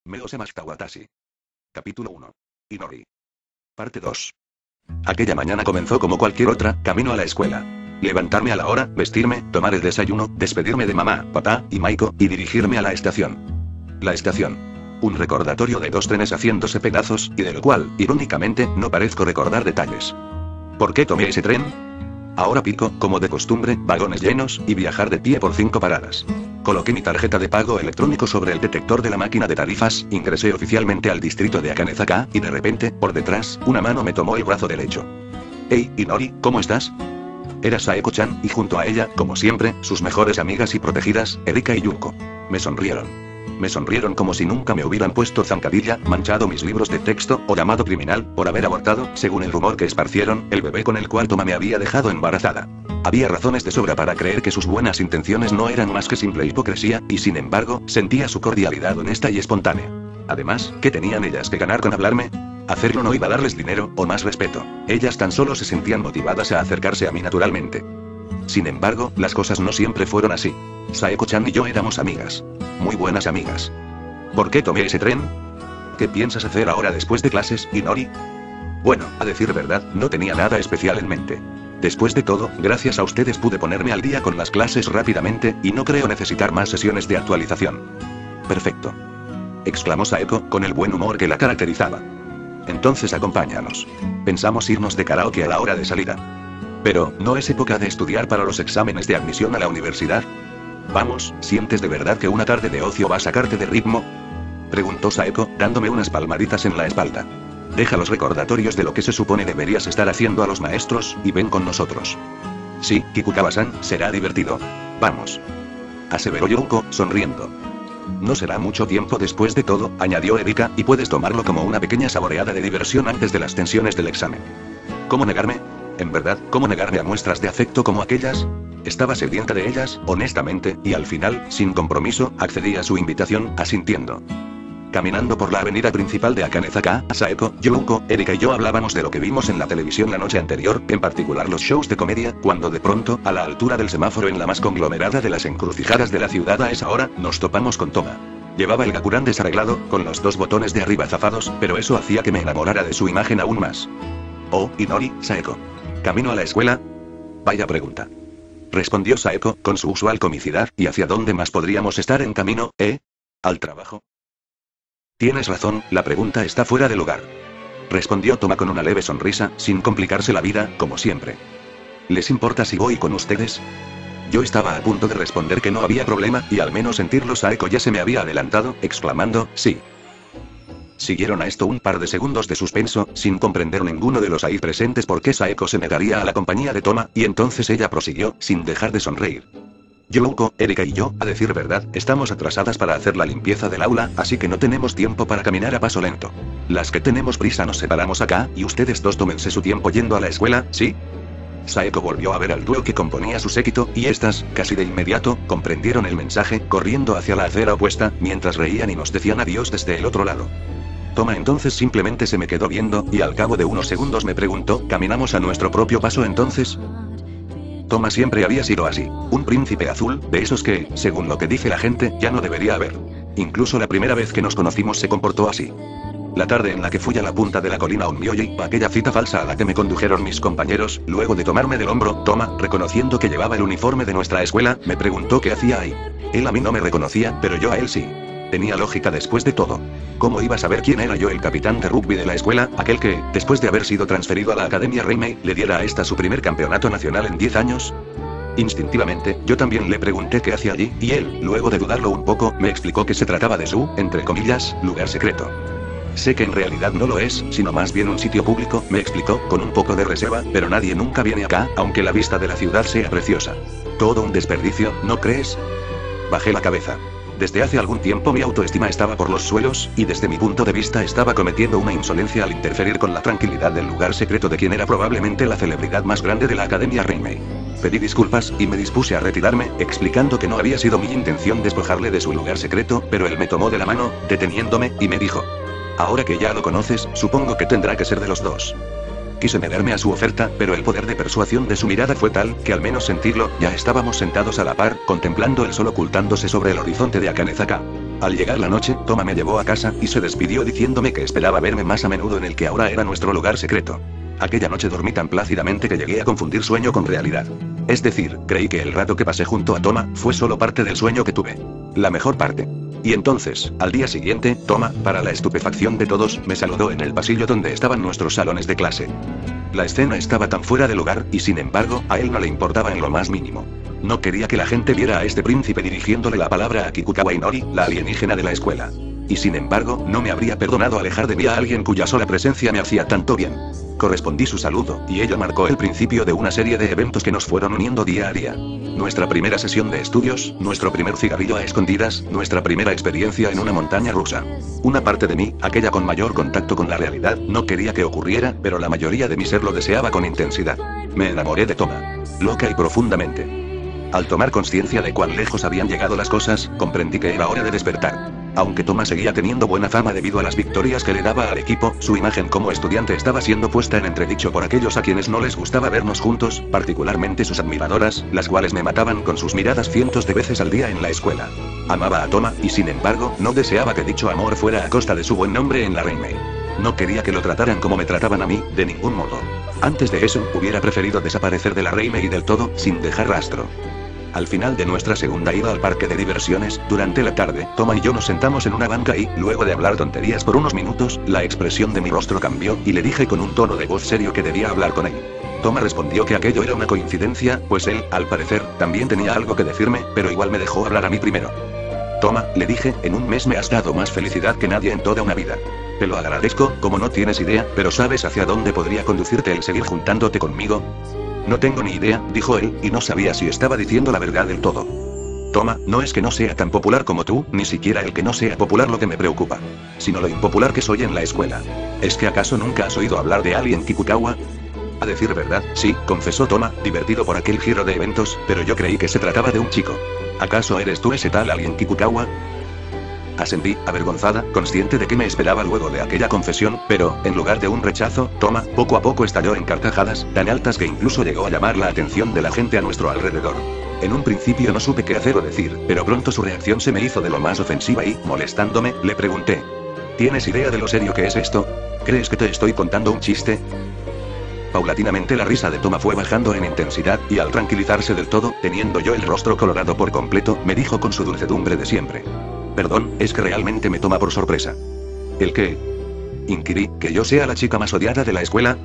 Meose Watashi. Capítulo 1. Inori. Parte 2. Aquella mañana comenzó como cualquier otra, camino a la escuela. Levantarme a la hora, vestirme, tomar el desayuno, despedirme de mamá, papá y Maiko, y dirigirme a la estación. La estación. Un recordatorio de 2 trenes haciéndose pedazos, y del cual, irónicamente, no parezco recordar detalles. ¿Por qué tomé ese tren? Ahora pico, como de costumbre, vagones llenos, y viajar de pie por 5 paradas. Coloqué mi tarjeta de pago electrónico sobre el detector de la máquina de tarifas, ingresé oficialmente al distrito de Akanezaka, y de repente, por detrás, una mano me tomó el brazo derecho. «Hey, Inori, ¿cómo estás?» Era Saeko-chan, y junto a ella, como siempre, sus mejores amigas y protegidas, Erika y Yuko. Me sonrieron. Me sonrieron como si nunca me hubieran puesto zancadilla, manchado mis libros de texto, o llamado criminal, por haber abortado, según el rumor que esparcieron, el bebé con el cual Toma me había dejado embarazada. Había razones de sobra para creer que sus buenas intenciones no eran más que simple hipocresía, y sin embargo, sentía su cordialidad honesta y espontánea. Además, ¿qué tenían ellas que ganar con hablarme? Hacerlo no iba a darles dinero, o más respeto. Ellas tan solo se sentían motivadas a acercarse a mí naturalmente. Sin embargo, las cosas no siempre fueron así. Saeko-chan y yo éramos amigas. Muy buenas amigas. ¿Por qué tomé ese tren? ¿Qué piensas hacer ahora después de clases, Inori? Bueno, a decir verdad, no tenía nada especial en mente. Después de todo, gracias a ustedes pude ponerme al día con las clases rápidamente, y no creo necesitar más sesiones de actualización. Perfecto. Exclamó Saeko, con el buen humor que la caracterizaba. Entonces acompáñanos. Pensamos irnos de karaoke a la hora de salida. Pero, ¿no es época de estudiar para los exámenes de admisión a la universidad? Vamos, ¿sientes de verdad que una tarde de ocio va a sacarte de ritmo? Preguntó Saeko, dándome unas palmaditas en la espalda. Deja los recordatorios de lo que se supone deberías estar haciendo a los maestros, y ven con nosotros. Sí, Kikukawa-san, será divertido. Vamos. Aseveró Yuko, sonriendo. No será mucho tiempo después de todo, añadió Erika, y puedes tomarlo como una pequeña saboreada de diversión antes de las tensiones del examen. ¿Cómo negarme? En verdad, ¿cómo negarme a muestras de afecto como aquellas? Estaba sedienta de ellas, honestamente, y al final, sin compromiso, accedí a su invitación, asintiendo. Caminando por la avenida principal de Akanezaka, Saeko, Yuko, Erika y yo hablábamos de lo que vimos en la televisión la noche anterior, en particular los shows de comedia, cuando de pronto, a la altura del semáforo en la más conglomerada de las encrucijadas de la ciudad a esa hora, nos topamos con Toma. Llevaba el gakurán desarreglado, con los 2 botones de arriba zafados, pero eso hacía que me enamorara de su imagen aún más. Oh, Inori, Saeko. ¿Camino a la escuela? Vaya pregunta. Respondió Saeko, con su usual comicidad, ¿y hacia dónde más podríamos estar en camino, ¿Al trabajo? Tienes razón, la pregunta está fuera de lugar. Respondió Toma con una leve sonrisa, sin complicarse la vida, como siempre. ¿Les importa si voy con ustedes? Yo estaba a punto de responder que no había problema, y al menos sentirlo Saeko ya se me había adelantado, exclamando, sí. Siguieron a esto un par de segundos de suspenso, sin comprender ninguno de los ahí presentes por qué Saeko se negaría a la compañía de Toma, y entonces ella prosiguió, sin dejar de sonreír. Yuko, Erika y yo, a decir verdad, estamos atrasadas para hacer la limpieza del aula, así que no tenemos tiempo para caminar a paso lento. Las que tenemos prisa nos separamos acá, y ustedes dos tómense su tiempo yendo a la escuela, ¿sí? Saeko volvió a ver al dúo que componía su séquito, y estas, casi de inmediato, comprendieron el mensaje, corriendo hacia la acera opuesta, mientras reían y nos decían adiós desde el otro lado. Toma entonces simplemente se me quedó viendo, y al cabo de unos segundos me preguntó, ¿caminamos a nuestro propio paso entonces? Toma siempre había sido así, un príncipe azul, de esos que, según lo que dice la gente, ya no debería haber. Incluso la primera vez que nos conocimos se comportó así. La tarde en la que fui a la punta de la colina Onmyoji, aquella cita falsa a la que me condujeron mis compañeros, luego de tomarme del hombro, Toma, reconociendo que llevaba el uniforme de nuestra escuela, me preguntó qué hacía ahí. Él a mí no me reconocía, pero yo a él sí. Tenía lógica después de todo. ¿Cómo iba a saber quién era yo, el capitán de rugby de la escuela, aquel que, después de haber sido transferido a la Academia Reimei, le diera a esta su primer campeonato nacional en 10 años? Instintivamente, yo también le pregunté qué hacía allí, y él, luego de dudarlo un poco, me explicó que se trataba de su, entre comillas, lugar secreto. Sé que en realidad no lo es, sino más bien un sitio público, me explicó, con un poco de reserva, pero nadie nunca viene acá, aunque la vista de la ciudad sea preciosa. Todo un desperdicio, ¿no crees? Bajé la cabeza. Desde hace algún tiempo mi autoestima estaba por los suelos, y desde mi punto de vista estaba cometiendo una insolencia al interferir con la tranquilidad del lugar secreto de quien era probablemente la celebridad más grande de la Academia Reimei. Pedí disculpas, y me dispuse a retirarme, explicando que no había sido mi intención despojarle de su lugar secreto, pero él me tomó de la mano, deteniéndome, y me dijo: ahora que ya lo conoces, supongo que tendrá que ser de los dos. Quise negarme a su oferta, pero el poder de persuasión de su mirada fue tal, que al menos sentirlo, ya estábamos sentados a la par, contemplando el sol ocultándose sobre el horizonte de Akanezaka. Al llegar la noche, Toma me llevó a casa y se despidió diciéndome que esperaba verme más a menudo en el que ahora era nuestro lugar secreto. Aquella noche dormí tan plácidamente que llegué a confundir sueño con realidad. Es decir, creí que el rato que pasé junto a Toma fue solo parte del sueño que tuve. La mejor parte. Y entonces, al día siguiente, Toma, para la estupefacción de todos, me saludó en el pasillo donde estaban nuestros salones de clase. La escena estaba tan fuera de lugar, y sin embargo, a él no le importaba en lo más mínimo. No quería que la gente viera a este príncipe dirigiéndole la palabra a Kikukawa Inori, la alienígena de la escuela. Y sin embargo, no me habría perdonado alejar de mí a alguien cuya sola presencia me hacía tanto bien. Correspondí su saludo, y ello marcó el principio de una serie de eventos que nos fueron uniendo día a día. Nuestra primera sesión de estudios, nuestro primer cigarrillo a escondidas, nuestra primera experiencia en una montaña rusa. Una parte de mí, aquella con mayor contacto con la realidad, no quería que ocurriera, pero la mayoría de mi ser lo deseaba con intensidad. Me enamoré de Toma. Loca y profundamente. Al tomar conciencia de cuán lejos habían llegado las cosas, comprendí que era hora de despertar. Aunque Toma seguía teniendo buena fama debido a las victorias que le daba al equipo, su imagen como estudiante estaba siendo puesta en entredicho por aquellos a quienes no les gustaba vernos juntos, particularmente sus admiradoras, las cuales me mataban con sus miradas cientos de veces al día en la escuela. Amaba a Toma, y sin embargo, no deseaba que dicho amor fuera a costa de su buen nombre en la Reimei. No quería que lo trataran como me trataban a mí, de ningún modo. Antes de eso, hubiera preferido desaparecer de la Reimei del todo, sin dejar rastro. Al final de nuestra segunda ida al parque de diversiones, durante la tarde, Toma y yo nos sentamos en una banca y, luego de hablar tonterías por unos minutos, la expresión de mi rostro cambió, y le dije con un tono de voz serio que debía hablar con él. Toma respondió que aquello era una coincidencia, pues él, al parecer, también tenía algo que decirme, pero igual me dejó hablar a mí primero. Toma, le dije, en un mes me has dado más felicidad que nadie en toda una vida. Te lo agradezco, como no tienes idea, pero ¿sabes hacia dónde podría conducirte el seguir juntándote conmigo? No tengo ni idea, dijo él, y no sabía si estaba diciendo la verdad del todo. Toma, no es que no sea tan popular como tú, ni siquiera el que no sea popular lo que me preocupa, sino lo impopular que soy en la escuela. ¿Es que acaso nunca has oído hablar de Alien Kikukawa? A decir verdad, sí, confesó Toma, divertido por aquel giro de eventos, pero yo creí que se trataba de un chico. ¿Acaso eres tú ese tal Alien Kikukawa? Asentí, avergonzada, consciente de que me esperaba luego de aquella confesión, pero, en lugar de un rechazo, Toma, poco a poco estalló en carcajadas, tan altas que incluso llegó a llamar la atención de la gente a nuestro alrededor. En un principio no supe qué hacer o decir, pero pronto su reacción se me hizo de lo más ofensiva y, molestándome, le pregunté: ¿tienes idea de lo serio que es esto? ¿Crees que te estoy contando un chiste? Paulatinamente la risa de Toma fue bajando en intensidad, y al tranquilizarse del todo, teniendo yo el rostro colorado por completo, me dijo con su dulcedumbre de siempre: perdón, es que realmente me toma por sorpresa. ¿El qué? Inquirí, ¿que yo sea la chica más odiada de la escuela?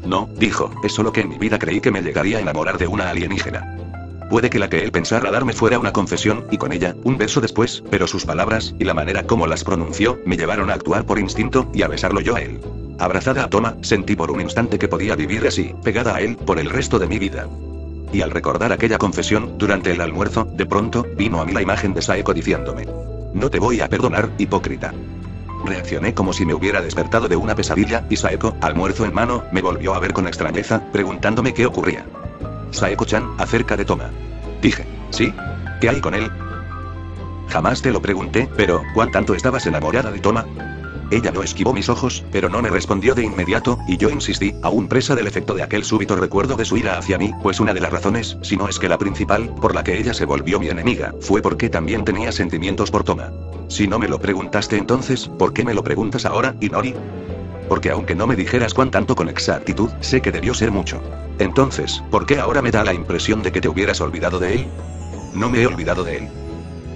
No, dijo, es solo que en mi vida creí que me llegaría a enamorar de una alienígena. Puede que la que él pensara darme fuera una confesión, y con ella, un beso después, pero sus palabras, y la manera como las pronunció, me llevaron a actuar por instinto, y a besarlo yo a él. Abrazada a Toma, sentí por un instante que podía vivir así, pegada a él, por el resto de mi vida. Y al recordar aquella confesión, durante el almuerzo, de pronto, vino a mí la imagen de Saeko diciéndome: no te voy a perdonar, hipócrita. Reaccioné como si me hubiera despertado de una pesadilla, y Saeko, almuerzo en mano, me volvió a ver con extrañeza, preguntándome qué ocurría. Saeko-chan, acerca de Toma. Dije: ¿sí? ¿Qué hay con él? Jamás te lo pregunté, pero, ¿cuán tanto estabas enamorada de Toma? Ella no esquivó mis ojos, pero no me respondió de inmediato, y yo insistí, aún presa del efecto de aquel súbito recuerdo de su ira hacia mí, pues una de las razones, si no es que la principal, por la que ella se volvió mi enemiga, fue porque también tenía sentimientos por Toma. Si no me lo preguntaste entonces, ¿por qué me lo preguntas ahora, Inori? Porque aunque no me dijeras cuán tanto con exactitud, sé que debió ser mucho. Entonces, ¿por qué ahora me da la impresión de que te hubieras olvidado de él? No me he olvidado de él,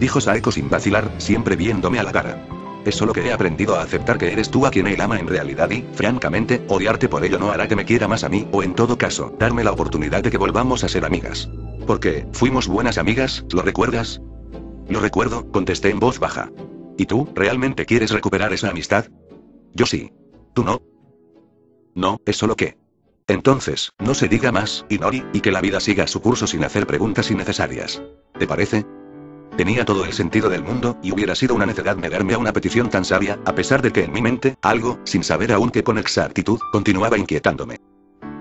dijo Saeko sin vacilar, siempre viéndome a la cara. Es solo que he aprendido a aceptar que eres tú a quien él ama en realidad y, francamente, odiarte por ello no hará que me quiera más a mí, o en todo caso, darme la oportunidad de que volvamos a ser amigas. Porque, fuimos buenas amigas, ¿lo recuerdas? Lo recuerdo, contesté en voz baja. ¿Y tú, realmente quieres recuperar esa amistad? Yo sí. ¿Tú no? No, es solo que... Entonces, no se diga más, Inori, y que la vida siga su curso sin hacer preguntas innecesarias. ¿Te parece? Tenía todo el sentido del mundo, y hubiera sido una necedad negarme a una petición tan sabia, a pesar de que en mi mente, algo, sin saber aún qué con exactitud, continuaba inquietándome.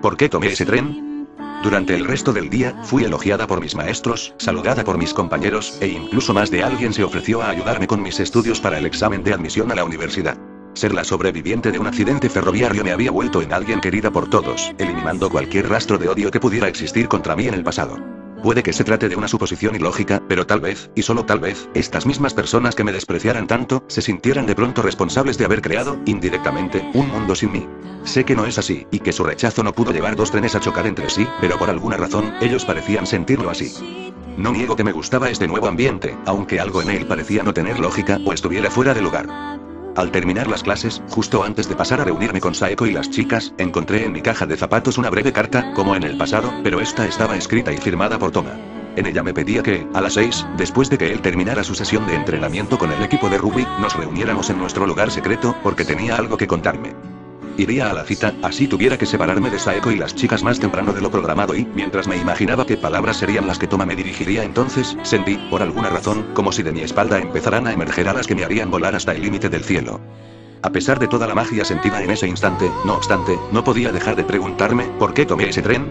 ¿Por qué tomé ese tren? Durante el resto del día, fui elogiada por mis maestros, saludada por mis compañeros, e incluso más de alguien se ofreció a ayudarme con mis estudios para el examen de admisión a la universidad. Ser la sobreviviente de un accidente ferroviario me había vuelto en alguien querida por todos, eliminando cualquier rastro de odio que pudiera existir contra mí en el pasado. Puede que se trate de una suposición ilógica, pero tal vez, y solo tal vez, estas mismas personas que me despreciaran tanto, se sintieran de pronto responsables de haber creado, indirectamente, un mundo sin mí. Sé que no es así, y que su rechazo no pudo llevar dos trenes a chocar entre sí, pero por alguna razón, ellos parecían sentirlo así. No niego que me gustaba este nuevo ambiente, aunque algo en él parecía no tener lógica o estuviera fuera de lugar. Al terminar las clases, justo antes de pasar a reunirme con Saeko y las chicas, encontré en mi caja de zapatos una breve carta, como en el pasado, pero esta estaba escrita y firmada por Toma. En ella me pedía que, a las 6, después de que él terminara su sesión de entrenamiento con el equipo de rugby, nos reuniéramos en nuestro lugar secreto, porque tenía algo que contarme. Iría a la cita, así tuviera que separarme de Saeko y las chicas más temprano de lo programado y, mientras me imaginaba qué palabras serían las que Toma me dirigiría entonces, sentí, por alguna razón, como si de mi espalda empezaran a emerger alas que me harían volar hasta el límite del cielo. A pesar de toda la magia sentida en ese instante, no obstante, no podía dejar de preguntarme, ¿por qué tomé ese tren?